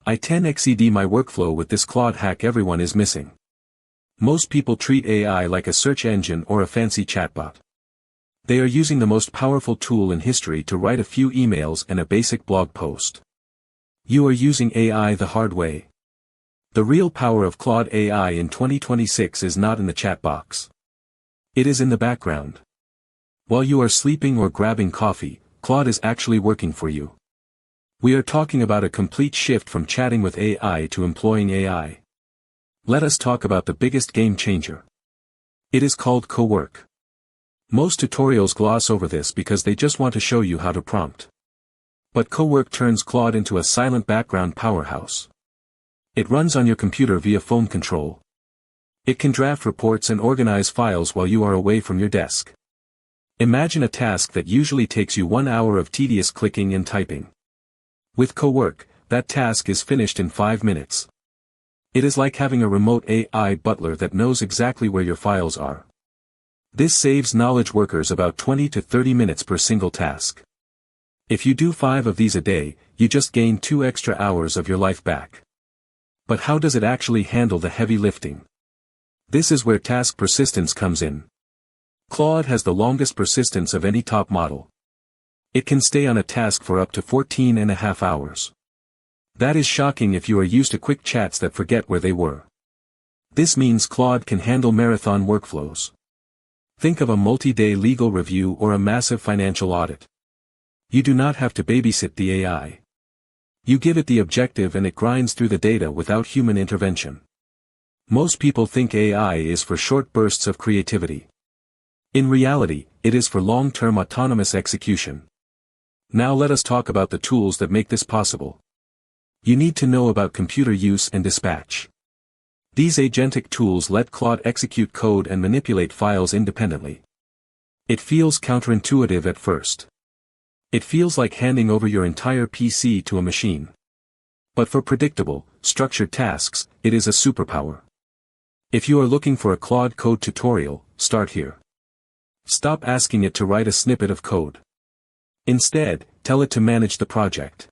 I 10xed my workflow with this Claude hack everyone is missing. Most people treat AI like a search engine or a fancy chatbot. They are using the most powerful tool in history to write a few emails and a basic blog post. You are using AI the hard way. The real power of Claude AI in 2026 is not in the chat box. It is in the background. While you are sleeping or grabbing coffee, Claude is actually working for you. We are talking about a complete shift from chatting with AI to employing AI. Let us talk about the biggest game changer. It is called cowork. Most tutorials gloss over this because they just want to show you how to prompt. But cowork turns Claude into a silent background powerhouse. It runs on your computer via phone control. It can draft reports and organize files while you are away from your desk. Imagine a task that usually takes you 1 hour of tedious clicking and typing. With cowork, that task is finished in 5 minutes. It is like having a remote AI butler that knows exactly where your files are. This saves knowledge workers about 20 to 30 minutes per single task. If you do 5 of these a day, you just gain 2 extra hours of your life back. But how does it actually handle the heavy lifting? This is where task persistence comes in. Claude has the longest persistence of any top model. It can stay on a task for up to 14.5 hours. That is shocking if you are used to quick chats that forget where they were. This means Claude can handle marathon workflows. Think of a multi-day legal review or a massive financial audit. You do not have to babysit the AI. You give it the objective and it grinds through the data without human intervention. Most people think AI is for short bursts of creativity. In reality, it is for long-term autonomous execution. Now let us talk about the tools that make this possible. You need to know about computer use and dispatch. These agentic tools let Claude execute code and manipulate files independently. It feels counterintuitive at first. It feels like handing over your entire PC to a machine. But for predictable, structured tasks, it is a superpower. If you are looking for a Claude code tutorial, start here. Stop asking it to write a snippet of code. Instead, tell it to manage the project.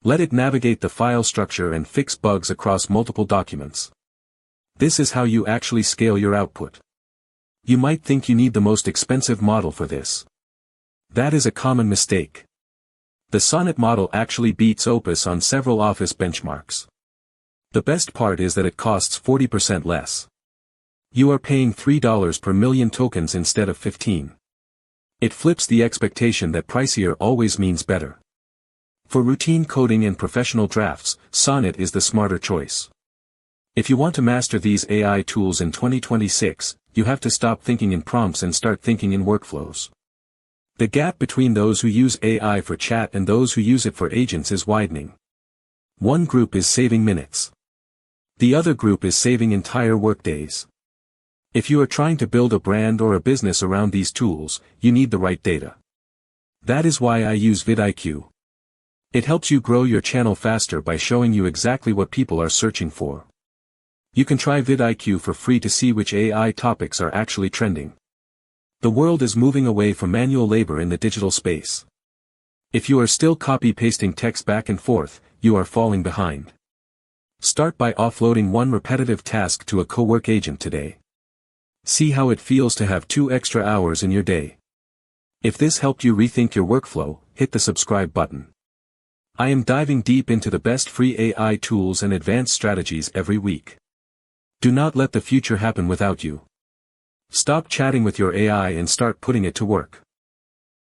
Let it navigate the file structure and fix bugs across multiple documents. This is how you actually scale your output. You might think you need the most expensive model for this. That is a common mistake. The Sonnet model actually beats Opus on several Office benchmarks. The best part is that it costs 40% less. You are paying $3 per million tokens instead of 15. It flips the expectation that pricier always means better. For routine coding and professional drafts, Sonnet is the smarter choice. If you want to master these AI tools in 2026, you have to stop thinking in prompts and start thinking in workflows. The gap between those who use AI for chat and those who use it for agents is widening. One group is saving minutes. The other group is saving entire workdays. If you are trying to build a brand or a business around these tools, you need the right data. That is why I use vidIQ. It helps you grow your channel faster by showing you exactly what people are searching for. You can try vidIQ for free to see which AI topics are actually trending. The world is moving away from manual labor in the digital space. If you are still copy-pasting text back and forth, you are falling behind. Start by offloading one repetitive task to a cowork agent today. See how it feels to have 2 extra hours in your day. If this helped you rethink your workflow, hit the subscribe button. I am diving deep into the best free AI tools and advanced strategies every week. Do not let the future happen without you. Stop chatting with your AI and start putting it to work.